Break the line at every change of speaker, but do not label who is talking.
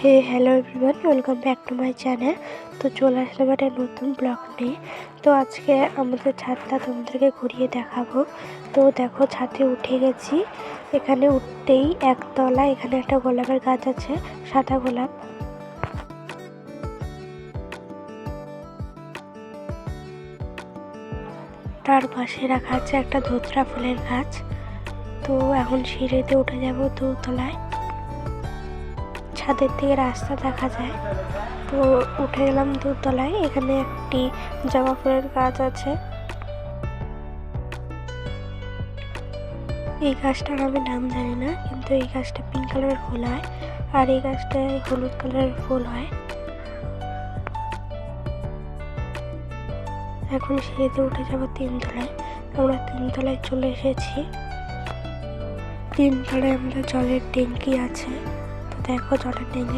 Hello everyone, welcome back to my channel. তো চলে আসলাম একটা নতুন ব্লগ নিয়ে। তো আজকে আমাদের ছাদটা তোমাদেরকে ঘুরিয়ে দেখাবো। তো দেখো, ছাদে উঠে গেছি। এখানে উঠতেই একতলা এখানে একটা গোলাপের গাছ আছে, সাদা গোলাপ। তার পাশে রাখা আছে একটা ধুতরা ফুলের গাছ। তো এখন সিঁড়িতে উঠে যাব দোতলায়। ছাদের থেকে রাস্তা দেখা যায়। তো উঠে গেলাম দোতলায়। এখানে একটি জবা ফুলের গাছ আছে। এই গাছটার আমি নাম জানি না, কিন্তু এই গাছটা পিঙ্ক কালারের ফুল হয়, আর এই গাছটায় হলুদ কালারের ফুল হয়। এখন সিঁড়িতে উঠে যাবো তিনতলায়। আমরা তিনতলায় চলে এসেছি। তিনতলায় আমাদের জলের ট্যাঙ্কি আছে। তো দেখো, জলের ট্যাঙ্কি